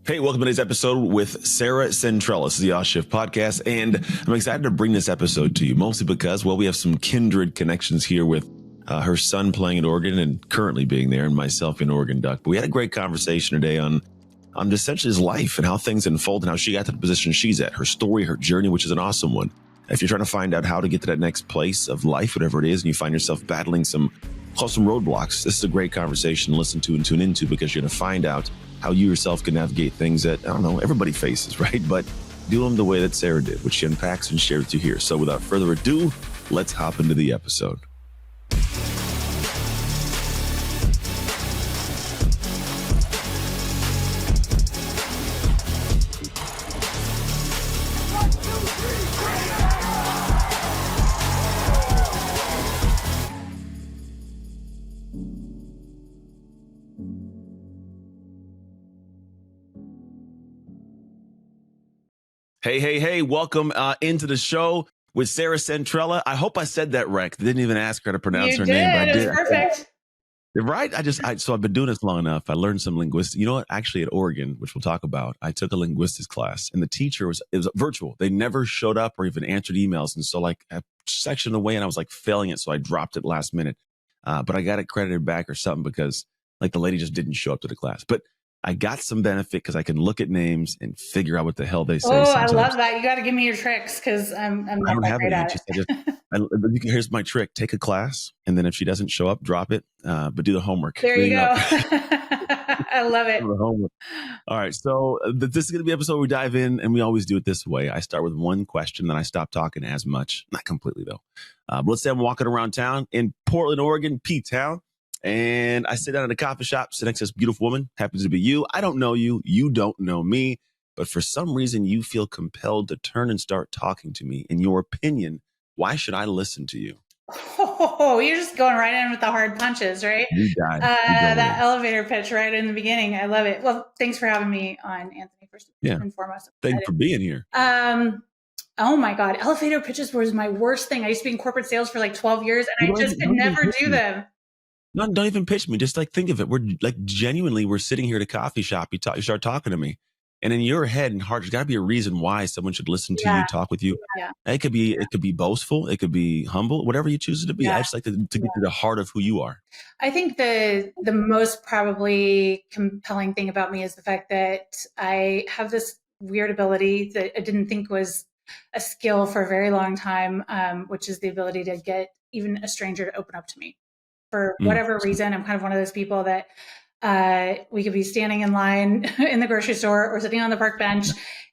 Hey, welcome to today's episode with Sarah Centrella. This is the Shift podcast, and I'm excited to bring this episode to you, mostly because, well, we have some kindred connections here with her son playing in Oregon and currently being there, and myself in Oregon Duck. But we had a great conversation today on essentially his life and how things unfold and how she got to the position she's at, her story, her journey, which is an awesome one. If you're trying to find out how to get to that next place of life, whatever it is, and you find yourself battling some roadblocks, this is a great conversation to listen to and tune into, because you're going to find out how you yourself can navigate things that, I don't know, everybody faces, right? But do them the way that Sarah did, which she unpacks and shares with you here. So without further ado, let's hop into the episode. Hey, welcome into the show with Sarah Centrella. I hope I said that right. I didn't even ask her to pronounce her name. But I did. It was perfect. Right? So I've been doing this long enough. I learned some linguistics. You know what? Actually, at Oregon, which we'll talk about, I took a linguistics class, and the teacher it was virtual. They never showed up or even answered emails. And so like a section away, and I was like failing it. So I dropped it last minute. But I got it credited back or something because like the lady just didn't show up to the class. But I got some benefit because I can look at names and figure out what the hell they say. Oh, sometimes. I love that. You got to give me your tricks because I'm not that great at it. Here's my trick. Take a class, and then if she doesn't show up, drop it, but do the homework. There you go. I love it. All right. So this is going to be an episode where we dive in, and we always do it this way. I start with one question, then I stop talking as much. Not completely, though. But let's say I'm walking around town in Portland, Oregon, P-Town. And I sit down at a coffee shop, sit next to this beautiful woman, happens to be you. I don't know you. You don't know me. But for some reason, you feel compelled to turn and start talking to me. In your opinion, why should I listen to you? Oh, you're just going right in with the hard punches, right? You got that elevator pitch right in the beginning. I love it. Well, thanks for having me on, Anthony, first and foremost. Thanks for being here. Oh my God. Elevator pitches was my worst thing. I used to be in corporate sales for like 12 years and I just could never do them. No, don't even pitch me. Just like think of it. We're like genuinely, we're sitting here at a coffee shop. You start talking to me, and in your head and heart, there's got to be a reason why someone should listen to you, talk with you. Yeah. It could be boastful. It could be humble. Whatever you choose it to be. I just like to get to the heart of who you are. I think the most probably compelling thing about me is the fact that I have this weird ability that I didn't think was a skill for a very long time, which is the ability to get even a stranger to open up to me. For whatever reason, I'm kind of one of those people that we could be standing in line in the grocery store or sitting on the park bench,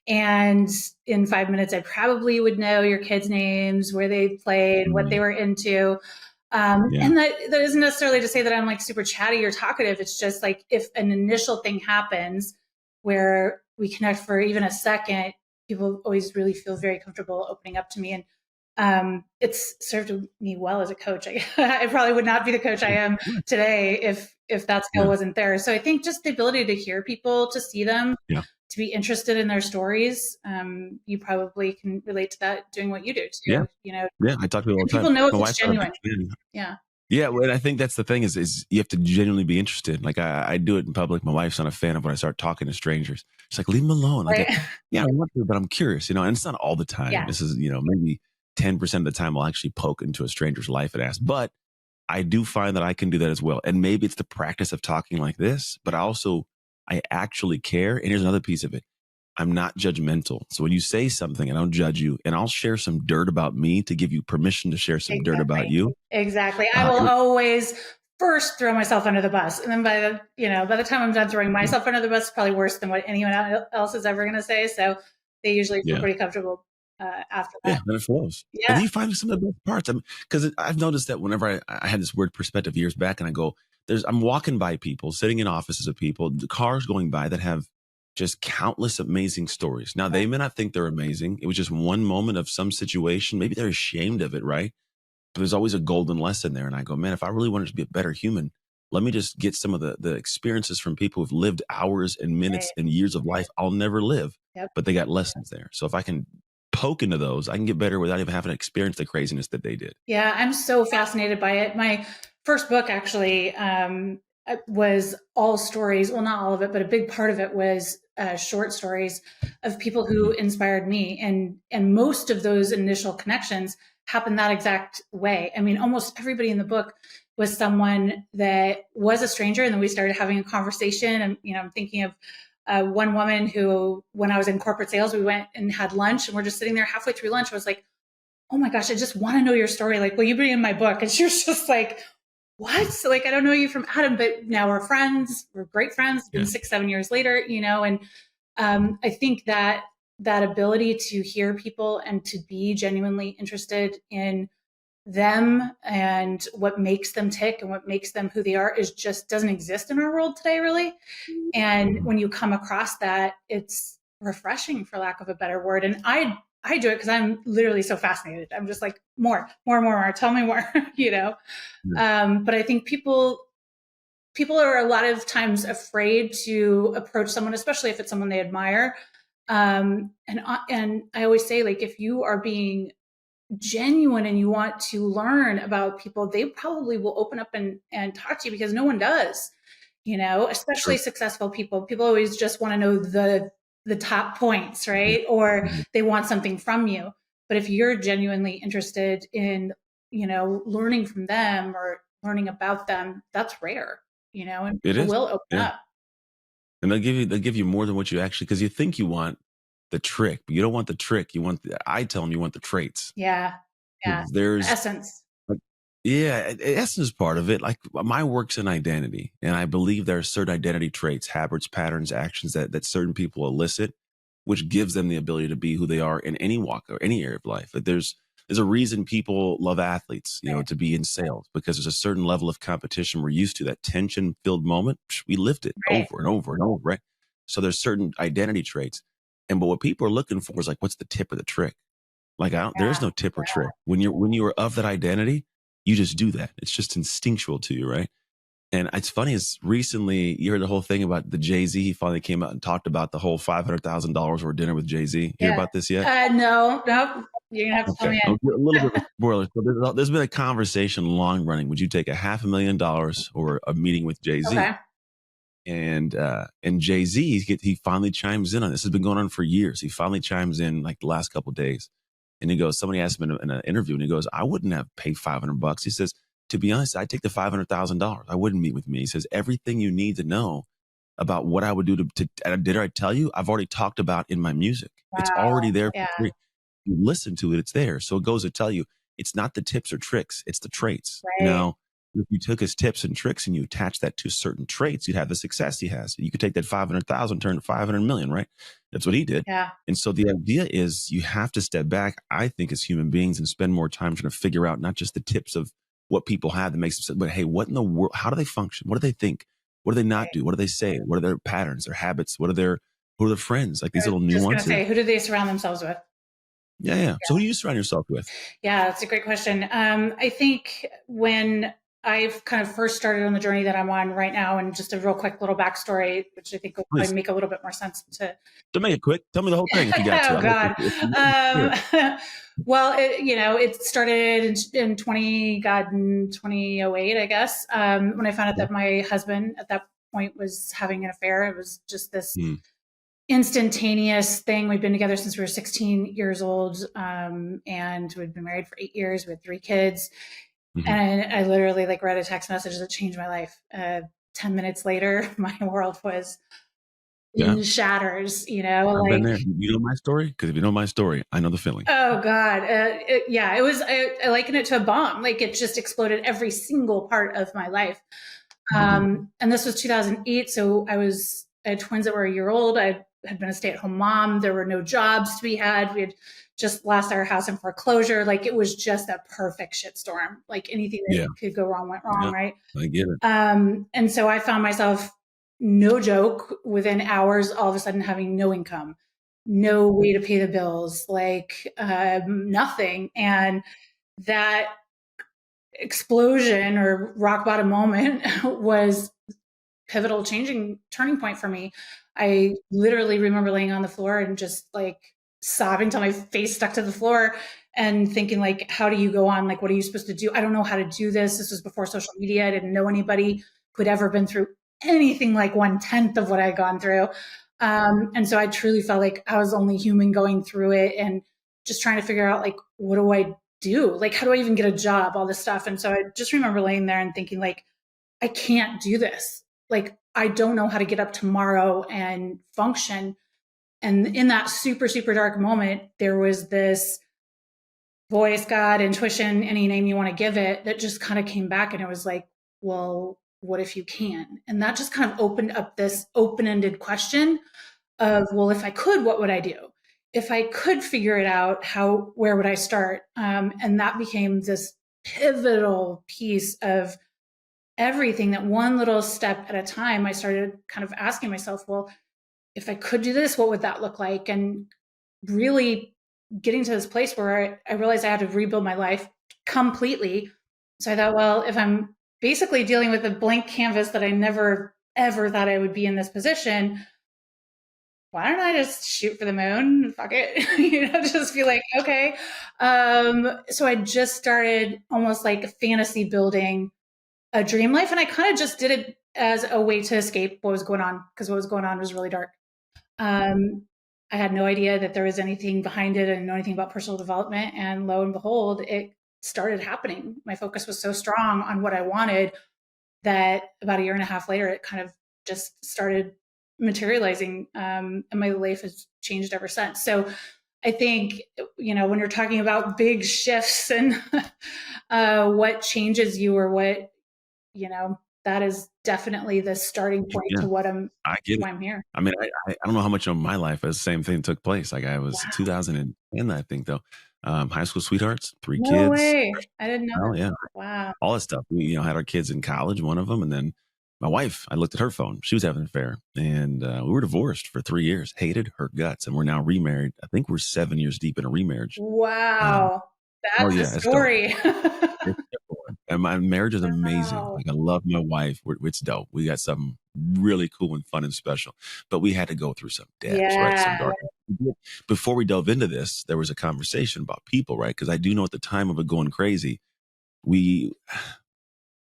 and in 5 minutes, I probably would know your kids' names, where they played, what they were into. And that isn't necessarily to say that I'm like super chatty or talkative. It's just like if an initial thing happens where we connect for even a second, people always really feel very comfortable opening up to me. And it's served me well as a coach. I probably would not be the coach I am today if that skill wasn't there. So I think just the ability to hear people, to see them, to be interested in their stories. You probably can relate to that doing what you do too. I talk to people all the time. People know if it's genuine. Yeah, well, I think that's the thing is you have to genuinely be interested. Like I do it in public. My wife's not a fan of when I start talking to strangers. She's like, leave them alone. Right. I want to, but I'm curious, and it's not all the time. Yeah. This is, maybe 10% of the time I'll actually poke into a stranger's life and ask. But I do find that I can do that as well. And maybe it's the practice of talking like this, but I actually care. And here's another piece of it. I'm not judgmental. So when you say something, I don't judge you, and I'll share some dirt about me to give you permission to share some dirt about you. Exactly. I will always first throw myself under the bus. And then by the time I'm done throwing myself under the bus, it's probably worse than what anyone else is ever going to say. So they usually feel pretty comfortable after that. Yeah, then it flows. Yeah. And then you find some of the best parts. Because I've noticed that whenever I had this weird perspective years back, and I go, I'm walking by people, sitting in offices of people, the cars going by that have just countless amazing stories. Now, they may not think they're amazing. It was just one moment of some situation. Maybe they're ashamed of it, right? But there's always a golden lesson there. And I go, man, if I really wanted to be a better human, let me just get some of the experiences from people who've lived hours and minutes and years of life I'll never live. But they got lessons there. So if I can poke into those, I can get better without even having to experience the craziness that they did. Yeah, I'm so fascinated by it. My first book actually was all stories. Well, not all of it, but a big part of it was short stories of people who inspired me. And most of those initial connections happened that exact way. I mean, almost everybody in the book was someone that was a stranger. And then we started having a conversation. And, I'm thinking of one woman who, when I was in corporate sales, we went and had lunch, and we're just sitting there halfway through lunch. I was like, oh my gosh, I just want to know your story. Like, will you be in my book? And she was just like, what? Like, I don't know you from Adam, but now we're friends. We're great friends. It's been 6-7 years later, and I think that ability to hear people and to be genuinely interested in them and what makes them tick and what makes them who they are is just doesn't exist in our world today, really. And when you come across that, it's refreshing, for lack of a better word. And I do it because I'm literally so fascinated. I'm just like, more, tell me more, But I think people are a lot of times afraid to approach someone, especially if it's someone they admire. And I always say, like, if you are being genuine and you want to learn about people, they probably will open up and talk to you, because no one does, especially successful people. People always just want to know the top points, right? Or they want something from you. But if you're genuinely interested in, learning from them or learning about them, that's rare, and people will open up. And they'll give you more than what you actually, because you think you want the trick, but you don't want the trick. I tell them you want the traits. Yeah. There's essence. Essence is part of it. Like, my work's an identity, and I believe there are certain identity traits, habits, patterns, actions that certain people elicit, which gives them the ability to be who they are in any walk or any area of life. There's a reason people love athletes, to be in sales, because there's a certain level of competition we're used to. That tension-filled moment, we lived it over and over and over, right? So there's certain identity traits. But what people are looking for is like, what's the tip of the trick? Like, there's no tip or trick. When you are of that identity, you just do that. It's just instinctual to you, right? And it's funny, is recently you heard the whole thing about the Jay-Z. He finally came out and talked about the whole $500,000 for dinner with Jay-Z. Hear about this yet? No. You're gonna have to tell me. A little bit of a spoiler. So there's been a conversation long running. Would you take $500,000 or a meeting with Jay-Z? Okay. And Jay-Z, he finally chimes in on this. It's been going on for years. He finally chimes in like the last couple of days. And he goes, somebody asked him in an interview, and he goes, I wouldn't have paid $500. He says, to be honest, I'd take the $500,000. I wouldn't meet with me. He says, everything you need to know about what I would do at a dinner, I tell you, I've already talked about in my music. Wow. It's already there for free. You listen to it, it's there. So it goes to tell you, it's not the tips or tricks, it's the traits. Right. Now, if you took his tips and tricks and you attach that to certain traits, you'd have the success he has. You could take that 500,000, turn to 500 million, right? That's what he did. Yeah. And so the idea is you have to step back, I think, as human beings, and spend more time trying to figure out not just the tips of what people have that makes them, but hey, what in the world, how do they function? What do they think? What do they not do? What do they say? What are their patterns, their habits? Who are their friends? Like these little nuances. Just gonna say, who do they surround themselves with? Yeah. So who do you surround yourself with? Yeah, that's a great question. I think when I've kind of first started on the journey that I'm on right now, and just a real quick little backstory, which I think will probably make a little bit more sense to make it quick. Tell me the whole thing if you got to. Oh God. Well, it started in 2008, I guess. When I found out that my husband at that point was having an affair. It was just this instantaneous thing. We'd been together since we were 16 years old, and we'd been married for 8 years. We had 3 kids. And I literally read a text message that changed my life. 10 minutes later, my world was in shatters, I've been there. You know my story? Because if you know my story, I know the feeling. Oh God. It was, I liken it to a bomb. It just exploded every single part of my life. And this was 2008. So I had twins that were a year old. I had been a stay-at-home mom. There were no jobs to be had. We had just lost our house in foreclosure. It was just a perfect shitstorm. Anything that could go wrong went wrong, right? I get it. And so I found myself, no joke, within hours, all of a sudden having no income, no way to pay the bills, nothing. And that explosion or rock bottom moment was pivotal, turning point for me. I literally remember laying on the floor and just sobbing till my face stuck to the floor and thinking how do you go on? What are you supposed to do? I don't know how to do this. This was before social media. I didn't know anybody who had ever been through anything like 1/10 of what I'd gone through. And so I truly felt like I was only human going through it and just trying to figure out, like, what do I do? Like, how do I even get a job? All this stuff. And so I just remember laying there and thinking, like, I can't do this. Like, I don't know how to get up tomorrow and function. And in that super, super dark moment, there was this voice, God, intuition, any name you want to give it, that just kind of came back. And it was like, well, what if you can? And that just kind of opened up this open-ended question of, well, if I could, what would I do? If I could figure it out, where would I start? And that became this pivotal piece of everything, that one little step at a time. I started kind of asking myself, well, if I could do this, what would that look like? And really getting to this place where I realized I had to rebuild my life completely. So I thought, well, if I'm basically dealing with a blank canvas that I never, ever thought I would be in this position, why don't I just shoot for the moon? Fuck it. Just be like, okay. So I just started almost like fantasy building a dream life. And I kind of just did it as a way to escape what was going on, because what was going on was really dark. I had no idea that there was anything behind it. I didn't know anything about personal development. And lo and behold, it started happening. My focus was so strong on what I wanted that about a year and a half later, it kind of just started materializing. And my life has changed ever since. So I think, when you're talking about big shifts and what changes you, or what, that is definitely the starting point to I get why it. I'm here. I mean, I don't know how much of my life as the same thing took place. Like I was Wow. 2010, I think, though. High school sweethearts, 3 No kids. way. I didn't know Oh that. yeah, Wow. all that stuff. We, had our kids in college, one of them, and then my wife. I looked at her phone; she was having an affair, and we were divorced for 3 years. Hated her guts, and we're now remarried. I think we're 7 years deep in a remarriage. Um, Wow. oh That's a yeah, it's dope. story. It's dope. And my marriage is amazing. Wow. Like I love my wife. It's dope. We got something really cool and fun and special. But we had to go through some depths, right? Some Yeah. dark. Before we delve into this, there was a conversation about people, right? Because I do know at the time of it going crazy, we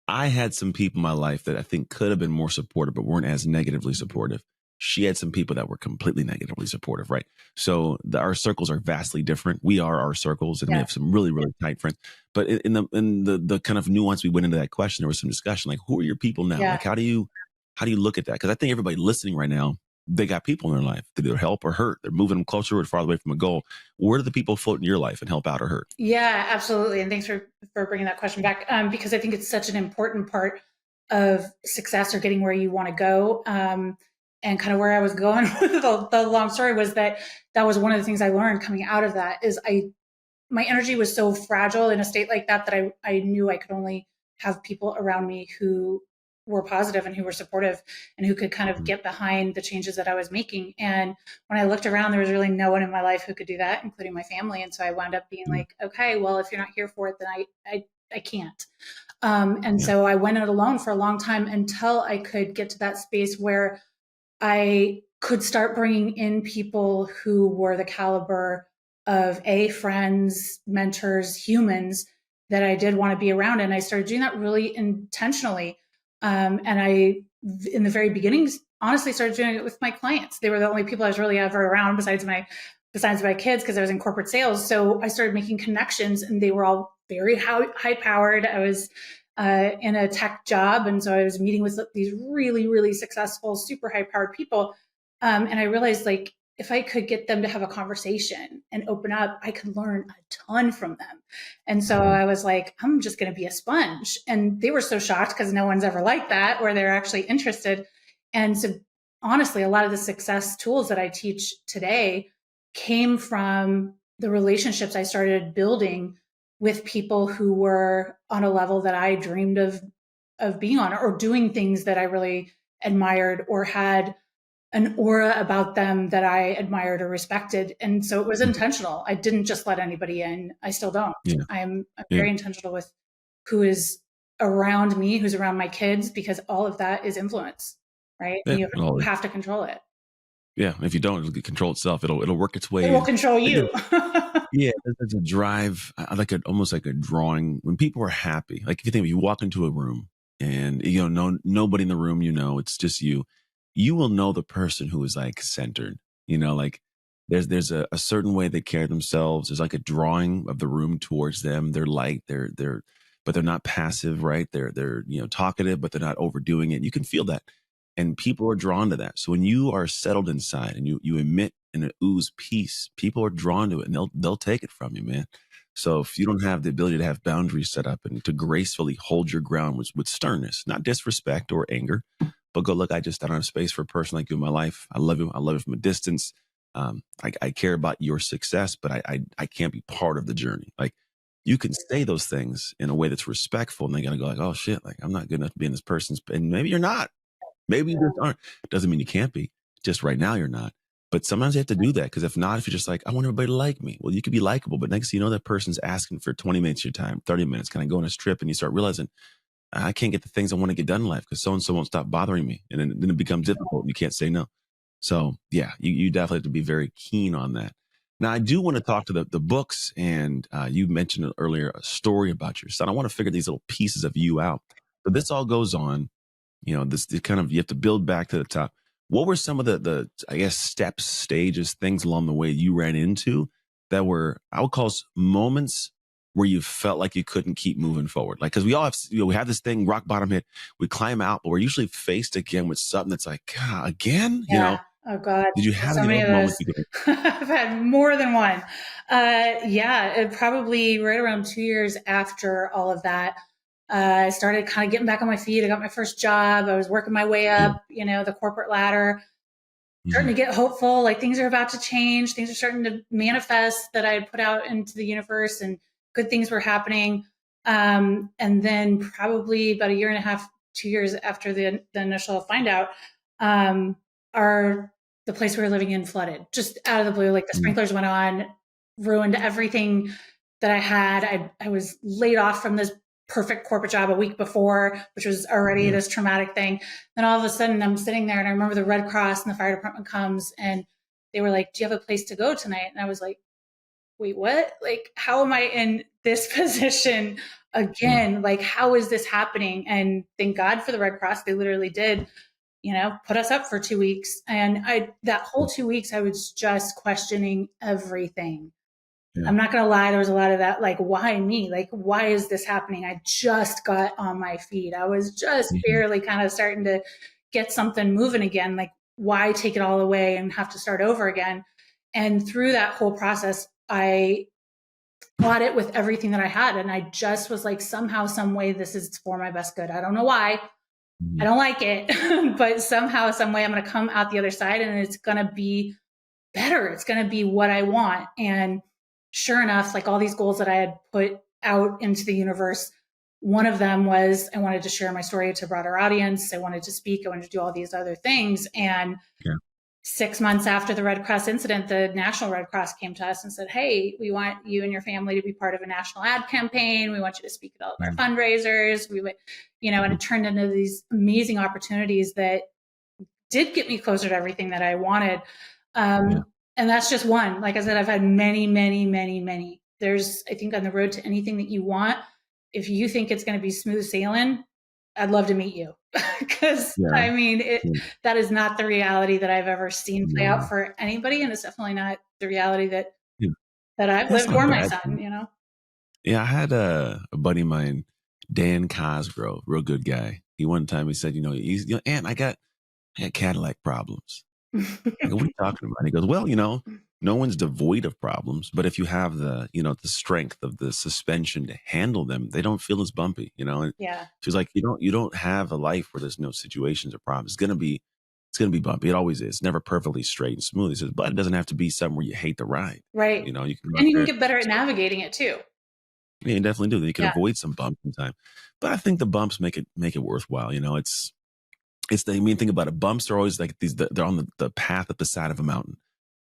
I had some people in my life that I think could have been more supportive, but weren't as negatively supportive. She had some people that were completely negatively supportive, right? So our circles are vastly different. We are our circles, and we Yeah. have some really, really tight friends. But in the kind of nuance we went into that question, there was some discussion like, who are your people now? Yeah. Like, how do you look at that? Because I think everybody listening right now, they got people in their life that either help or hurt. They're moving them closer or farther away from a goal. Where do the people float in your life and help out or hurt? Yeah, absolutely. And thanks for bringing that question back, because I think it's such an important part of success, or getting where you want to go. And kind of where I was going with the long story was that was one of the things I learned coming out of that is my energy was so fragile in a state like that I knew I could only have people around me who were positive and who were supportive and who could kind of get behind the changes that I was making. And when I looked around, there was really no one in my life who could do that, including my family. And so I wound up being like, okay, well, if you're not here for it, then I can't. And so I went it alone for a long time until I could get to that space where I could start bringing in people who were the caliber of friends, mentors, humans that I did want to be around. And I started doing that really intentionally. And I, in the very beginning, honestly started doing it with my clients. They were the only people I was really ever around besides my kids, because I was in corporate sales. So I started making connections, and they were all very high powered. I was in a tech job. And so I was meeting with these really, really successful, super high powered people. And I realized, like, if I could get them to have a conversation and open up, I could learn a ton from them. And so I was like, I'm just going to be a sponge. And they were so shocked, because no one's ever like that, where they're actually interested. And so honestly, a lot of the success tools that I teach today came from the relationships I started building with people who were on a level that I dreamed of being on, or doing things that I really admired, or had an aura about them that I admired or respected. And so it was intentional. I didn't just let anybody in. I still don't. Yeah. I'm Yeah. very intentional with who is around me, who's around my kids, because all of that is influence, right? Yeah. You have to control it. Yeah, if you don't, it'll control itself. It'll work its way It will in. control I think you. yeah, there's a drive. I like almost like a drawing when people are happy. Like if you walk into a room and nobody in the room, it's just you. you will know the person who is like centered, like there's a certain way they carry themselves. There's like a drawing of the room towards them. They're light, but they're not passive, right? They're, talkative, but they're not overdoing it. You can feel that. And people are drawn to that. So when you are settled inside and you emit and ooze peace, people are drawn to it and they'll take it from you, man. So if you don't have the ability to have boundaries set up and to gracefully hold your ground with sternness, not disrespect or anger, but go, look, I don't have space for a person like you in my life. I love you. I love you from a distance. I care about your success, but I can't be part of the journey. Like you can say those things in a way that's respectful, and they're gonna go like, oh shit, like I'm not good enough to be in this person's, and maybe you're not. Maybe you just aren't. Doesn't mean you can't be. Just right now you're not. But sometimes you have to do that because if not, if you're just like, I want everybody to like me. Well, you could be likable, but next thing you know, that person's asking for 20 minutes of your time, 30 minutes. Can I go on this trip? And you start realizing I can't get the things I want to get done in life because so-and-so won't stop bothering me. And then it becomes difficult and you can't say no. So yeah, you definitely have to be very keen on that. Now I do want to talk to the books, and you mentioned earlier a story about your son. I want to figure these little pieces of you out. But this all goes on, this kind of, you have to build back to the top. What were some of the I guess steps, stages, things along the way you ran into that were, I would call moments where you felt like you couldn't keep moving forward? Like, because we all have, we have this thing, rock bottom hit, we climb out, but we're usually faced again with something that's like, God, again, Yeah. Oh God. Did you have so any many of moments? those? I've had more than one. Yeah, probably right around 2 years after all of that, I started kind of getting back on my feet. I got my first job. I was working my way up, the corporate ladder, starting to get hopeful, like things are about to change. Things are starting to manifest that I had put out into the universe and good things were happening. And then probably about a year and a half, 2 years after the initial find out, the place we were living in flooded just out of the blue. Like the sprinklers went on, ruined everything that I had. I was laid off from this perfect corporate job a week before, which was already this traumatic thing. Then all of a sudden I'm sitting there and I remember the Red Cross and the fire department comes and they were like, do you have a place to go tonight? And I was like, wait, what? Like, how am I in this position again? Like, how is this happening? And thank God for the Red Cross. They literally did, put us up for 2 weeks. And that whole 2 weeks, I was just questioning everything. Yeah. I'm not going to lie. There was a lot of that. Like, why me? Like, why is this happening? I just got on my feet. I was just barely kind of starting to get something moving again. Like, why take it all away and have to start over again? And through that whole process, I fought it with everything that I had. And I just was like, somehow, some way, this is for my best good. I don't know why. I don't like it, but somehow, some way I'm going to come out the other side and it's going to be better. It's going to be what I want. And sure enough, like all these goals that I had put out into the universe, one of them was I wanted to share my story to a broader audience. I wanted to speak. I wanted to do all these other things. And 6 months after the Red Cross incident, the National Red Cross came to us and said, hey, we want you and your family to be part of a national ad campaign. We want you to speak at all of our fundraisers. We would, and it turned into these amazing opportunities that did get me closer to everything that I wanted. And that's just one. Like I said, I've had many, many, many, many. There's, I think, on the road to anything that you want, if you think it's going to be smooth sailing, I'd love to meet you. Because that is not the reality that I've ever seen play out for anybody. And it's definitely not the reality that I've lived for my son, Yeah, I had a buddy of mine, Dan Cosgrove, real good guy. One time he said, he's, Aunt, I got Cadillac problems. I go, what are you talking about? And he goes, well, no one's devoid of problems, but if you have the strength of the suspension to handle them, they don't feel as bumpy, And she's like, you don't have a life where there's no situations or problems. It's gonna be bumpy. It always is. It's never perfectly straight and smooth. He says, but it doesn't have to be something where you hate the ride. Right. You can get better at navigating it too. Yeah, you definitely do. You can avoid some bumps in time. But I think the bumps make it worthwhile. It's the main thing about it. Bumps are always like they're on the path at the side of a mountain.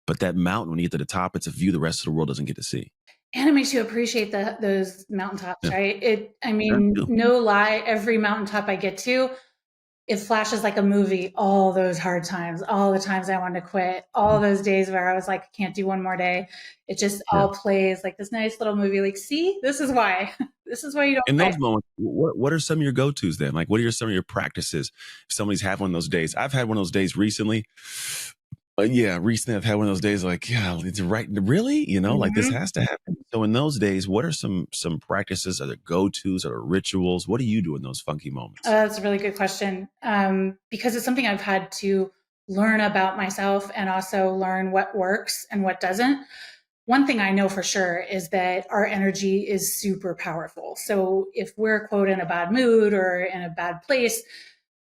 But that mountain, when you get to the top, it's a view the rest of the world doesn't get to see. And it makes you appreciate those mountaintops, right? No lie, every mountaintop I get to, it flashes like a movie, all those hard times, all the times I wanted to quit, all those days where I was like, I can't do one more day. It just Yeah. all plays like this nice little movie. Like, see, this is why. This is why you don't In quit. those moments, what are some of your go-tos then? Like, what are some of your practices? If somebody's had one of those days, I've had one of those days recently. Recently I've had one of those days like, yeah, it's right. Really? Like this Mhm. has to happen. So in those days, what are some practices? Are there go-tos? Are there rituals? What do you do in those funky moments? That's a really good question, because it's something I've had to learn about myself and also learn what works and what doesn't. One thing I know for sure is that our energy is super powerful. So if we're, quote, in a bad mood or in a bad place,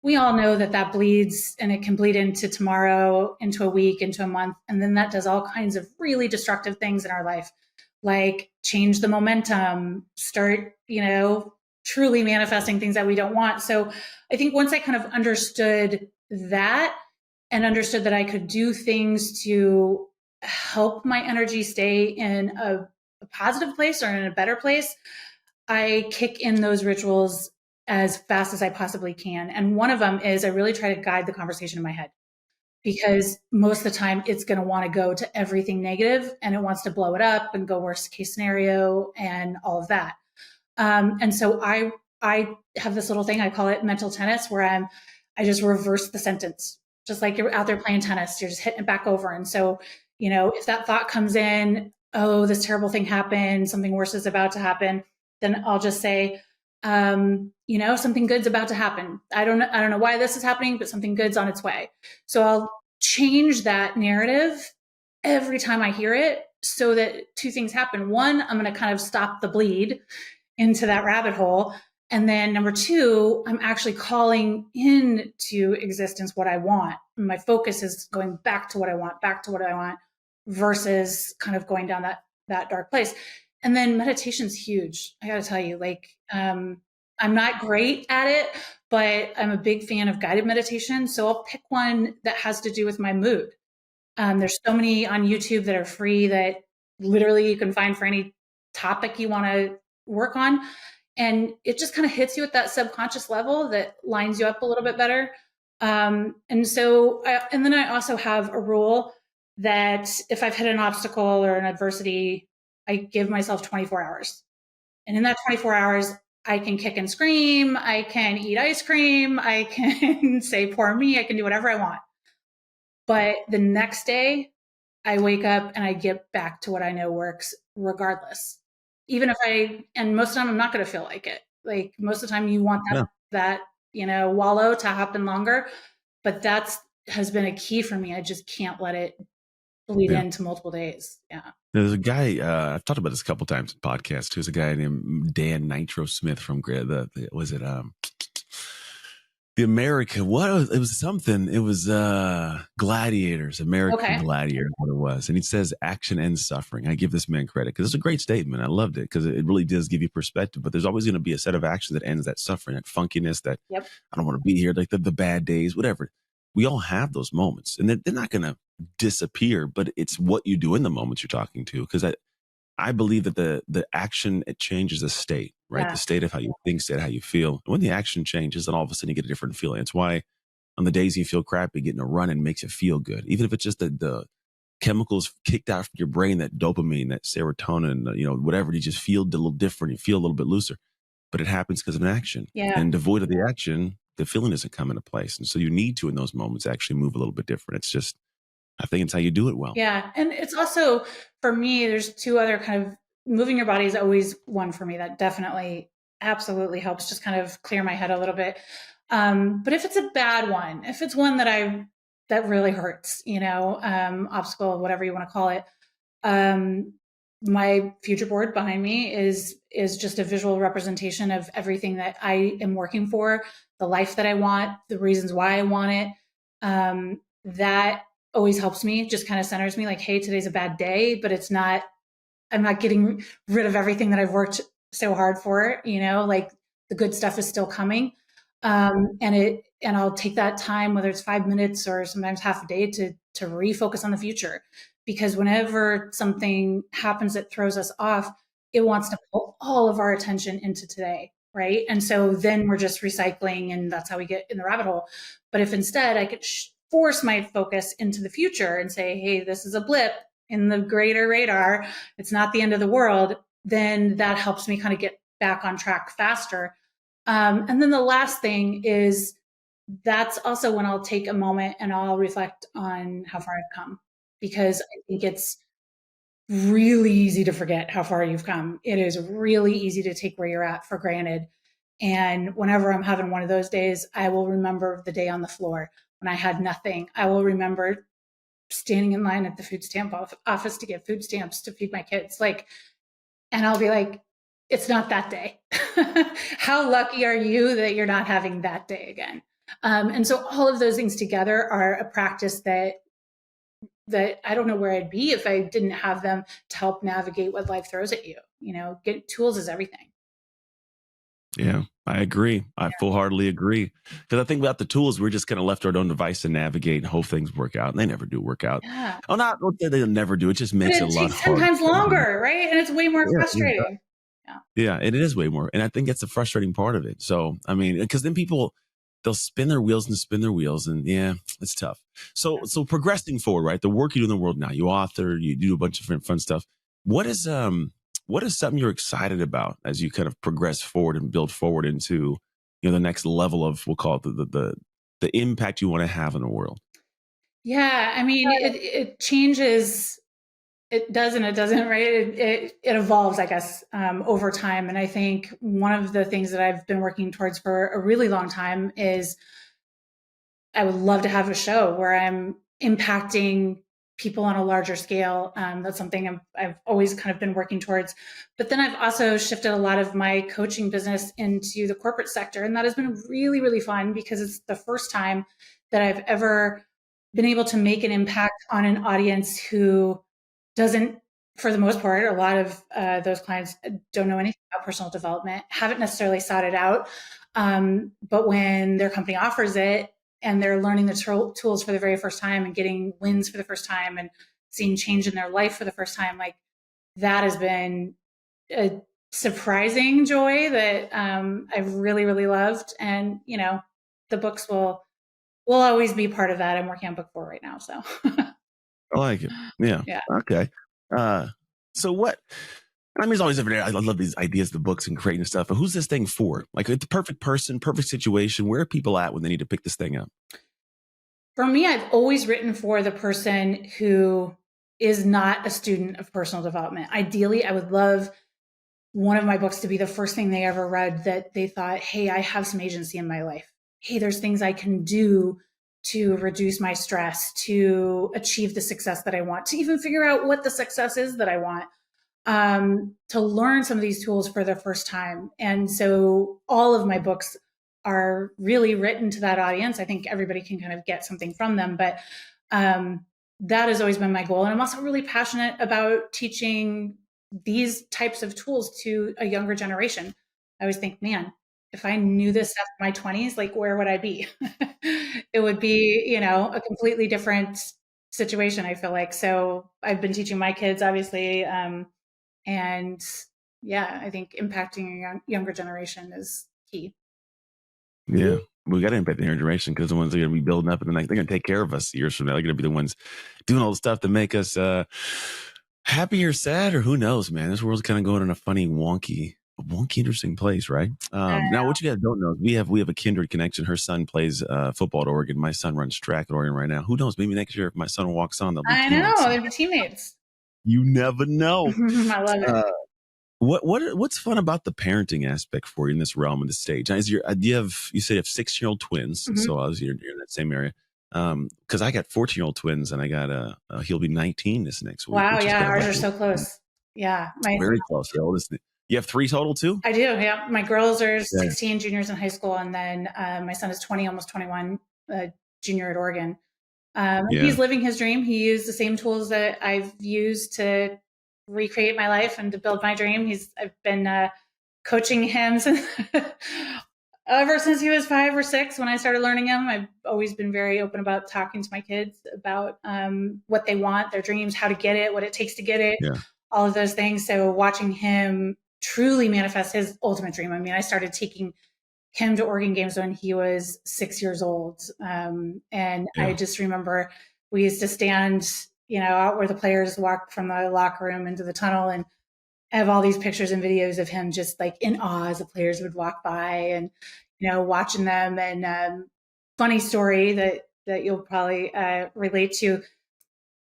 we all know that that bleeds, and it can bleed into tomorrow, into a week, into a month. And then that does all kinds of really destructive things in our life, like change the momentum, start, truly manifesting things that we don't want. So I think once I kind of understood that and understood that I could do things to help my energy stay in a positive place or in a better place, I kick in those rituals as fast as I possibly can. And one of them is I really try to guide the conversation in my head, because most of the time it's going to want to go to everything negative and it wants to blow it up and go worst case scenario and all of that. And so I have this little thing, I call it mental tennis, where I just reverse the sentence, just like you're out there playing tennis, you're just hitting it back over. And so, if that thought comes in, oh, this terrible thing happened, something worse is about to happen, then I'll just say, something good's about to happen. I don't know why this is happening, but something good's on its way. So I'll change that narrative every time I hear it, so that two things happen. One, I'm going to kind of stop the bleed into that rabbit hole. And then number two, I'm actually calling into existence what I want. My focus is going back to what I want, versus kind of going down that dark place. And then meditation's huge. I got to tell you, I'm not great at it, but I'm a big fan of guided meditation. So I'll pick one that has to do with my mood. There's so many on YouTube that are free that literally you can find for any topic you want to work on. And it just kind of hits you at that subconscious level that lines you up a little bit better. And then I also have a rule that if I've hit an obstacle or an adversity, I give myself 24 hours. And in that 24 hours, I can kick and scream. I can eat ice cream. I can say, poor me. I can do whatever I want. But the next day, I wake up and I get back to what I know works regardless. Even if and most of the time I'm not going to feel like it. Like most of the time you want that wallow to happen longer, but has been a key for me. I just can't let it bleed into multiple days. Yeah. There's a guy, I've talked about this a couple times in podcasts too. There's a guy named Dan Nitro Smith from the American, it was something. It was Gladiators, American Gladiator, what it was. And he says, action ends suffering. I give this man credit because it's a great statement. I loved it because it really does give you perspective. But there's always going to be a set of actions that ends that suffering, that funkiness, that I don't want to be here, like the bad days, whatever. We all have those moments, and they're not going to disappear, but it's what you do in the moments you're talking to. Because I believe that the action, it changes the state, right? The state of how you think, state of how you feel. And when the action changes, then all of a sudden you get a different feeling. It's why on the days you feel crappy, getting a run and makes you feel good. Even if it's just the chemicals kicked out from your brain, that dopamine, that serotonin, whatever, you just feel a little different. You feel a little bit looser, but it happens because of an action. Yeah. And devoid of the action, the feeling doesn't come into place. And so you need to, in those moments, actually move a little bit different. It's just, I think it's how you do it well. Yeah. And it's also, for me, there's two other kind of, moving your body is always one for me that definitely absolutely helps just kind of clear my head a little bit. But if it's a bad one, if it's one that really hurts, obstacle, whatever you want to call it, my future board behind me is just a visual representation of everything that I am working for, the life that I want, the reasons why I want it. That always helps me, just kind of centers me like, hey, today's a bad day, but I'm not getting rid of everything that I've worked so hard for, like the good stuff is still coming. And I'll take that time, whether it's 5 minutes or sometimes half a day, to refocus on the future. Because whenever something happens that throws us off, it wants to pull all of our attention into today. right? And so then we're just recycling, and that's how we get in the rabbit hole. But if instead I could force my focus into the future and say, hey, this is a blip in the greater radar, it's not the end of the world, then that helps me kind of get back on track faster. And then the last thing is, that's also when I'll take a moment and I'll reflect on how far I've come, because I think it's really easy to forget how far you've come. It is really easy to take where you're at for granted. And whenever I'm having one of those days, I will remember the day on the floor when I had nothing. I will remember standing in line at the food stamp office to get food stamps to feed my kids. And I'll be like, it's not that day. How lucky are you that you're not having that day again? And so all of those things together are a practice that I don't know where I'd be if I didn't have them to help navigate what life throws at you. Get tools is everything. Yeah, I agree. I full-heartedly agree. Because I think about the tools, we're just kind of left to our own device to navigate and hope things work out. And they never do work out. Yeah. Oh, not that they'll never do. It just makes it a lot takes harder. 10 times longer, right? And it's way more frustrating. Yeah, it is way more. And I think that's the frustrating part of it. So, I mean, because then they'll spin their wheels and spin their wheels. And yeah, it's tough. So progressing forward, right? The work you do in the world now, you author, you do a bunch of different fun stuff. What is something you're excited about as you kind of progress forward and build forward into, the next level of, we'll call it the impact you want to have in the world? Yeah. I mean, it changes. It does and it doesn't, right? It evolves, I guess, over time. And I think one of the things that I've been working towards for a really long time is I would love to have a show where I'm impacting people on a larger scale. That's something I've always kind of been working towards. But then I've also shifted a lot of my coaching business into the corporate sector. And that has been really, really fun, because it's the first time that I've ever been able to make an impact on an audience who doesn't, for the most part, a lot of those clients don't know anything about personal development, haven't necessarily sought it out. But when their company offers it and they're learning the tools for the very first time and getting wins for the first time and seeing change in their life for the first time, that has been a surprising joy that I've really, really loved. And, the books will always be part of that. I'm working on book 4 right now. So I like it. Yeah. Yeah. Okay. So what? I mean, it's always every day. I love these ideas, the books and creating stuff. But who's this thing for? Like, the perfect person, perfect situation. Where are people at when they need to pick this thing up? For me, I've always written for the person who is not a student of personal development. Ideally, I would love one of my books to be the first thing they ever read, that they thought, hey, I have some agency in my life. Hey, there's things I can do to reduce my stress, to achieve the success that I want, to even figure out what the success is that I want, to learn some of these tools for the first time. And so all of my books are really written to that audience. I think everybody can kind of get something from them, but that has always been my goal. And I'm also really passionate about teaching these types of tools to a younger generation. I always think, man, if I knew this stuff in my 20s, where would I be? It would be, a completely different situation, I feel like. So I've been teaching my kids, obviously. And yeah, I think impacting a younger generation is key. Yeah. We got to impact the younger generation, because the ones that are going to be building up, and then they're going to take care of us years from now. They're going to be the ones doing all the stuff to make us happy or sad, or who knows, man. This world's kind of going in a funny, wonky, interesting place, right? Now, what you guys don't know is we have a kindred connection. Her son plays football at Oregon. My son runs track at Oregon right now. Who knows? Maybe next year, if my son walks on, they'll be teammates. They'll be teammates. You never know. I love it. What's fun about the parenting aspect for you in this realm and this stage? You say you have 6-year-old twins, so obviously you're in that same area. Because I got 14-year-old twins, and I got he'll be 19 this next week. Wow, yeah, ours are so close. Yeah, very close. The oldest. You have 3 total too? I do. Yeah, my girls are 16, juniors in high school, and then my son is 20, almost 21, junior at Oregon. He's living his dream. He used the same tools that I've used to recreate my life and to build my dream. I've been coaching him ever since he was 5 or 6 when I started learning him. I've always been very open about talking to my kids about what they want, their dreams, how to get it, what it takes to get it, all of those things. So watching him truly manifest his ultimate dream. I mean, I started taking him to Oregon games when he was 6 years old. And I just remember we used to stand, out where the players walk from the locker room into the tunnel, and I have all these pictures and videos of him just like in awe as the players would walk by and, watching them. And funny story that you'll probably relate to.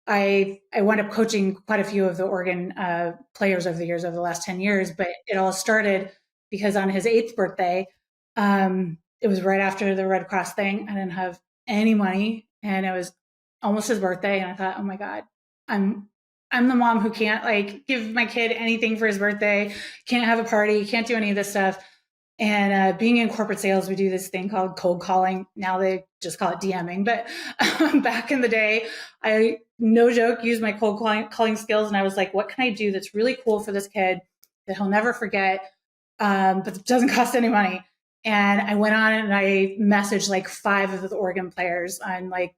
I wound up coaching quite a few of the Oregon players over the last 10 years, but it all started because on his 8th birthday, it was right after the Red Cross thing. I didn't have any money, and it was almost his birthday. And I thought, oh my God, I'm the mom who can't like give my kid anything for his birthday, can't have a party, can't do any of this stuff. And being in corporate sales, we do this thing called cold calling. Now they just call it DMing. But back in the day, I, no joke, used my cold calling skills. And I was like, what can I do that's really cool for this kid that he'll never forget, but doesn't cost any money? And I went on and I messaged like 5 of the Oregon players on like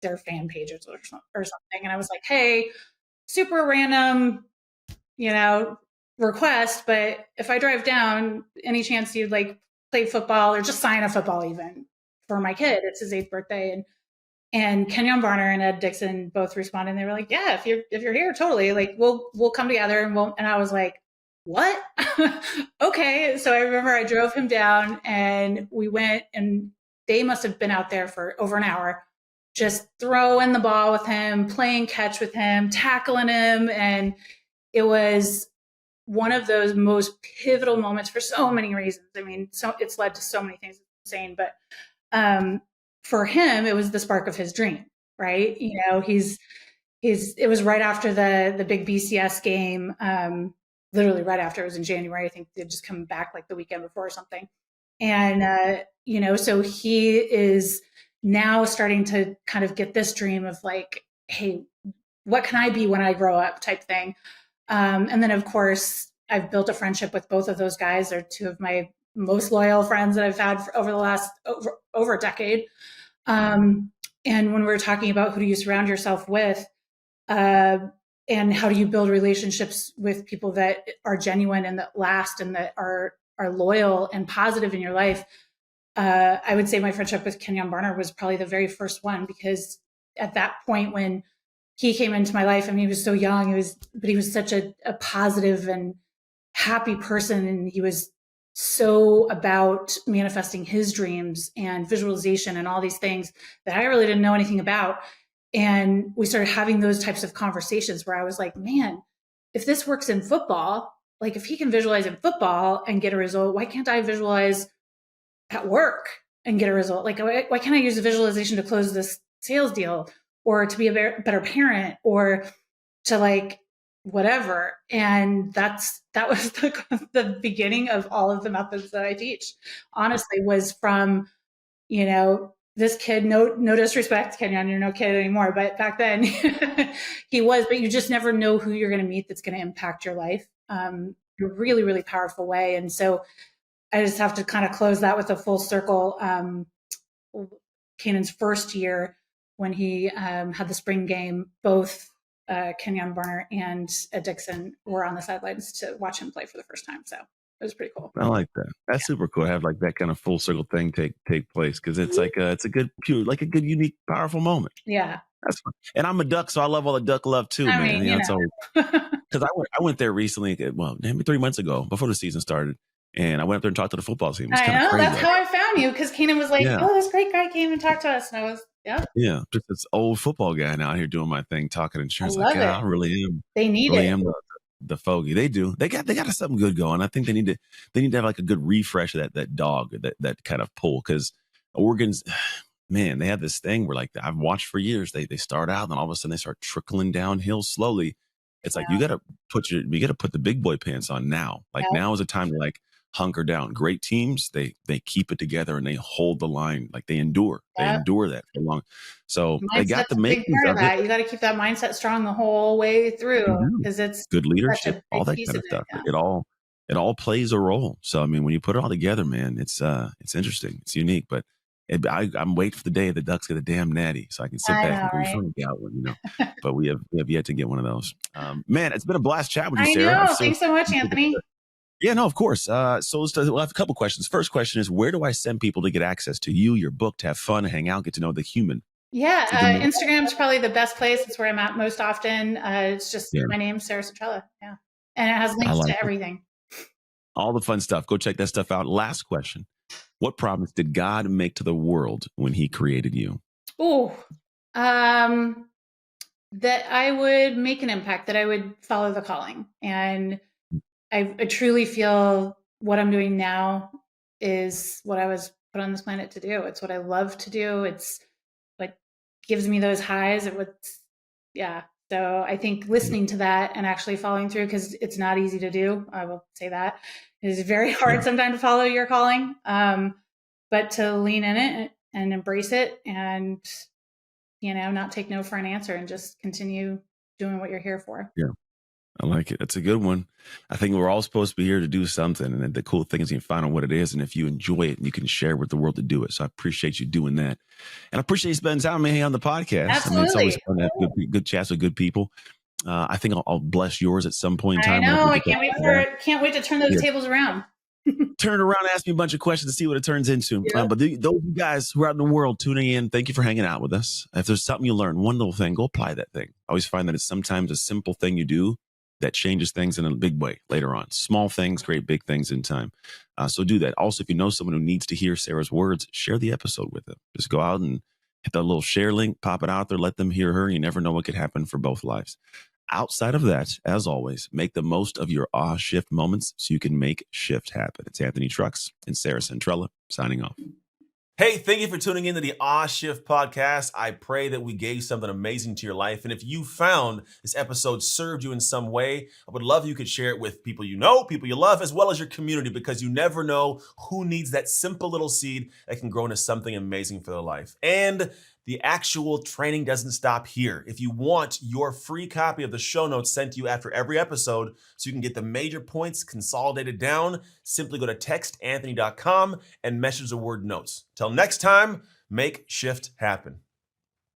their fan pages or something. And I was like, hey, super random, request, but if I drive down, any chance you'd like play football or just sign a football even for my kid? It's his 8th birthday. And Kenyon Barner and Ed Dixon both responded. And they were like, yeah, if you're here, totally. Like we'll come together and I was like, what? Okay. So I remember I drove him down and we went, and they must have been out there for over an hour, just throwing the ball with him, playing catch with him, tackling him. And it was one of those most pivotal moments for so many reasons. I mean, so it's led to so many things. It's insane, but for him, it was the spark of his dream, right? It was right after the big BCS game, literally right after. It was in January. I think they'd just come back like the weekend before or something. And, so he is now starting to kind of get this dream of like, hey, what can I be when I grow up type thing. And then, of course, I've built a friendship with both of those guys. They're 2 of my most loyal friends that I've had over the last over a decade. And when we're talking about who do you surround yourself with, and how do you build relationships with people that are genuine and that last and that are loyal and positive in your life, I would say my friendship with Kenyon Barner was probably the very first one, because at that point when he came into my life, I mean, he was so young, but he was such a positive and happy person. And he was so about manifesting his dreams and visualization and all these things that I really didn't know anything about. And we started having those types of conversations where I was like, man, if this works in football, like if he can visualize in football and get a result, why can't I visualize at work and get a result? Like, why can't I use the visualization to close this sales deal, or to be a better parent, or to like whatever? And that was the beginning of all of the methods that I teach, honestly, was from, this kid, no disrespect, Kenyon, you're no kid anymore, but back then he was, but you just never know who you're going to meet that's going to impact your life in a really, really powerful way. And so I just have to kind of close that with a full circle. Kanan's first year, when he had the spring game, both Kenyon Barner and Ed Dixon were on the sidelines to watch him play for the first time. So it was pretty cool. I like that. That's super cool to have like that kind of full circle thing take place, because it's like it's a good, pure, like a good, unique, powerful moment. Yeah, that's fun. And I'm a Duck, so I love all the Duck love too, man. It's always, because I went there recently, maybe 3 months ago before the season started. And I went up there and talked to the football team. I know, crazy. That's how I found you, because Kanan was like, oh, this great guy came and talked to us. And I was, yeah, just this old football guy now here doing my thing, talking insurance. I love it. I really am. They need really it. am the fogey. They do. They got something good going. I think they need to have like a good refresh of that dog, that kind of pull, because Oregon's, man, they have this thing where like I've watched for years. They start out and all of a sudden they start trickling downhill slowly. It's like you got to put the big boy pants on now. Like now is a time to like hunker down. Great teams, they keep it together and they hold the line. Like they endure. They endure that for long. So they got the makings of that. You got to keep that mindset strong the whole way through, because it's good leadership, all that kind of stuff. It all plays a role. So I mean, when you put it all together, man, it's interesting. It's unique. But I'm waiting for the day the Ducks get a damn natty, so I can sit back and go, got one, But we have yet to get one of those. Man, it's been a blast chatting with you, Sarah. Thanks so much, Anthony. Yeah, no, of course. We'll have a couple questions. First question is, where do I send people to get access to you, your book, to have fun, hang out, get to know the human? So give me, Instagram's probably the best place. It's where I'm at most often. It's just yeah, my name, Sarah Centrella. Yeah. And it has I links like to it. everything. All the fun stuff. Go check that stuff out. Last question. What promise did God make to the world when he created you? Oh, um, that I would make an impact, that I would follow the calling. And I truly feel what I'm doing now is what I was put on this planet to do. It's what I love to do. It's what gives me those highs. Yeah. So I think listening to that and actually following through, because it's not easy to do. I will say that it is very hard Yeah. sometimes to follow your calling, but to lean in it and embrace it, and not take no for an answer, and just continue doing what you're here for. Yeah. I like it. That's a good one. I think we're all supposed to be here to do something. And the cool thing is you can find out what it is. And if you enjoy it, you can share with the world to do it. So I appreciate you doing that. And I appreciate you spending time with me on the podcast. I mean, it's always Absolutely. fun to have good chats with good people. I think I'll bless yours at some point in I time whenever know. we I get can't wait that. can't wait to turn those Yeah. tables around. Turn it around and ask me a bunch of questions to see what it turns into. Yeah. But those of you guys who are out in the world tuning in, thank you for hanging out with us. If there's something you learn, one little thing, go apply that thing. I always find that it's sometimes a simple thing you do that changes things in a big way later on. Small things create big things in time. So do that. Also, if you know someone who needs to hear Sarah's words, share the episode with them. Just go out and hit that little share link, pop it out there, let them hear her. You never know what could happen for both lives. Outside of that, as always, make the most of your shift moments so you can make shift happen. It's Anthony Trucks and Sarah Centrella signing off. Hey, thank you for tuning into the Shift podcast. I pray that we gave something amazing to your life. And if you found this episode served you in some way, I would love if you could share it with people you know, people you love, as well as your community, because you never know who needs that simple little seed that can grow into something amazing for their life. And the actual training doesn't stop here. If you want your free copy of the show notes sent to you after every episode so you can get the major points consolidated down, simply go to textanthony.com and message the word notes. Till next time, make shift happen.